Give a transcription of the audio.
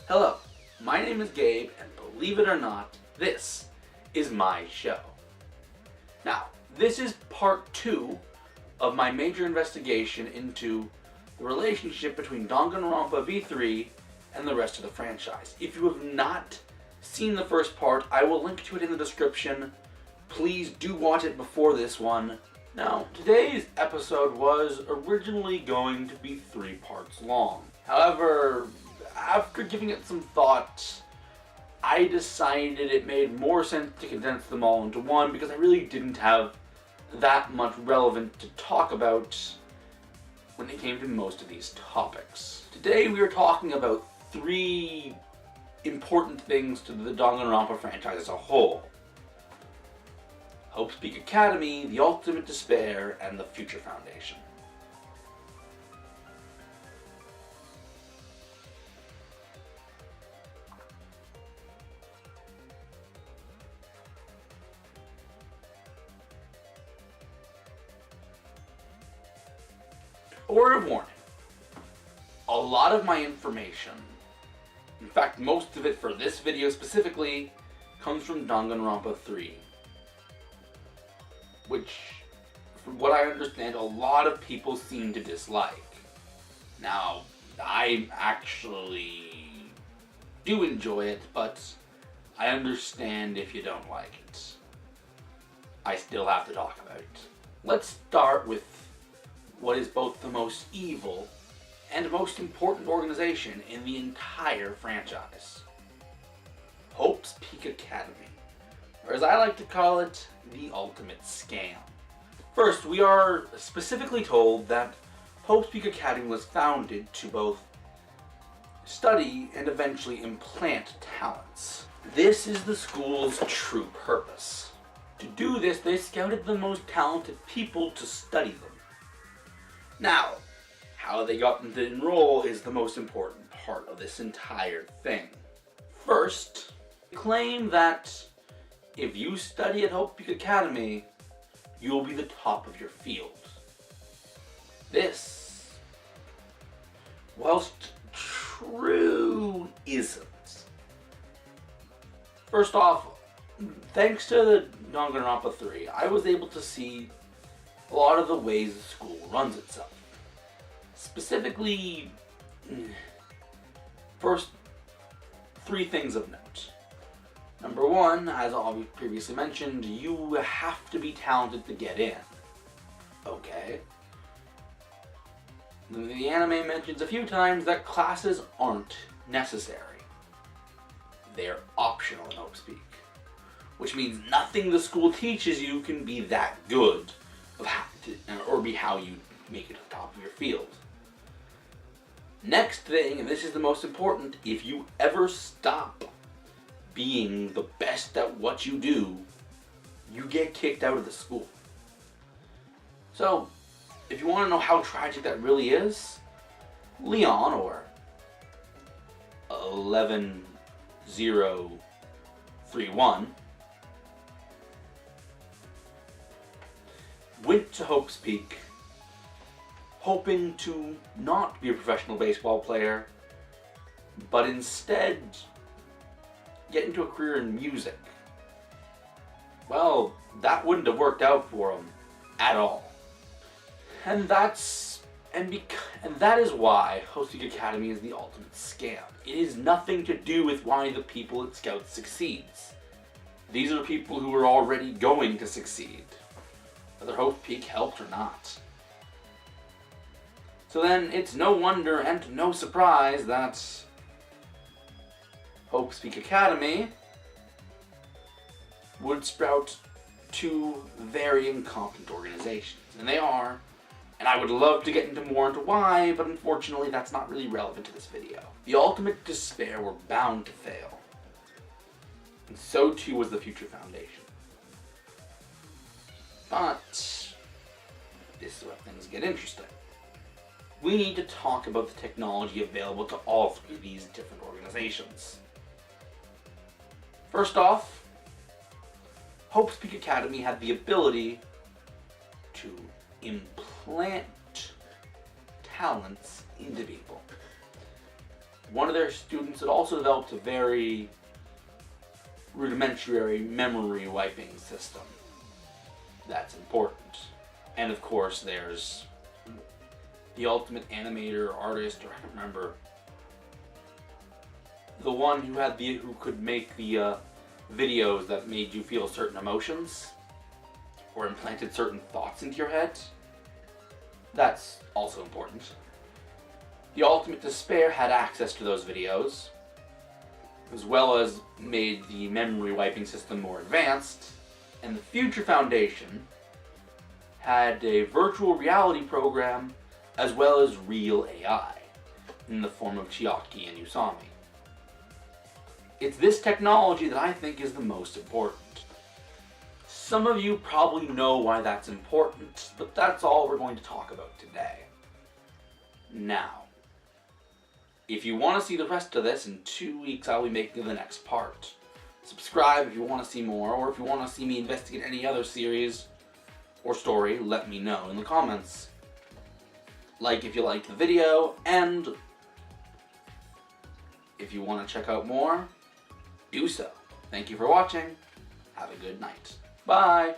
Hello, my name is Gabe, and believe it or not, this is my show. Now, this is part 2 of my major investigation into the relationship between Danganronpa V3 and the rest of the franchise. If you have not seen the first part, I will link to it in the description. Please do watch it before this one. Now, today's episode was originally going to be 3 parts long. However, after giving it some thought, I decided it made more sense to condense them all into one because I really didn't have that much relevant to talk about when it came to most of these topics. Today we are talking about 3 important things to the Danganronpa franchise as a whole: Hope's Peak Academy, the Ultimate Despair, and the Future Foundation. A word of warning. A lot of my information, in fact most of it for this video specifically, comes from Danganronpa 3. Which, from what I understand, a lot of people seem to dislike. Now, I actually do enjoy it, but I understand if you don't like it. I still have to talk about it. Let's start with what is both the most evil and most important organization in the entire franchise: Hope's Peak Academy, or as I like to call it, the ultimate scam. First, we are specifically told that Hope's Peak Academy was founded to both study and eventually implant talents. This is the school's true purpose. To do this, they scouted the most talented people to study them. Now, how they got them to enroll is the most important part of this entire thing. First, they claim that if you study at Hope Peak Academy, you will be the top of your field. This, whilst true, isn't. First off, thanks to Danganronpa 3, I was able to see a lot of the ways the school runs itself. Specifically, first 3 things of note. Number 1, as I previously mentioned, you have to be talented to get in. Okay. The anime mentions a few times that classes aren't necessary. They're optional in Hope's Peak. Which means nothing the school teaches you can be that good of how to, or be how you make it to the top of your field. Next thing, and this is the most important, if you ever stop being the best at what you do, you get kicked out of the school. So, if you want to know how tragic that really is, Leon, or 11031, went to Hope's Peak hoping to not be a professional baseball player, but instead get into a career in music. Well, that wouldn't have worked out for him at all. And that is why Hope's Peak Academy is the ultimate scam. It is nothing to do with why the people at Scouts succeeds. These are people who are already going to succeed, whether Hope's Peak helped or not. So then, it's no wonder and no surprise that Hope's Peak Academy would sprout 2 very incompetent organizations. And they are, and I would love to get more into why, but unfortunately that's not really relevant to this video. The Ultimate Despair were bound to fail. And so too was the Future Foundation. But this is where things get interesting. We need to talk about the technology available to all 3 of these different organizations. First off, Hope's Peak Academy had the ability to implant talents into people. one of their students had also developed a very rudimentary memory wiping system. That's important. And of course, there's the ultimate animator or artist, or I don't remember, the one who could make the videos that made you feel certain emotions or implanted certain thoughts into your head. That's also important. The Ultimate Despair had access to those videos, as well as made the memory wiping system more advanced, and the Future Foundation had a virtual reality program as well as real AI in the form of Chiaki and Usami. It's this technology that I think is the most important. Some of you probably know why that's important, but that's all we're going to talk about today. Now, if you want to see the rest of this, in 2 weeks I'll be making the next part. Subscribe if you want to see more, or if you want to see me investigate any other series or story, let me know in the comments. Like if you liked the video, and if you want to check out more, do so. Thank you for watching. Have a good night. Bye!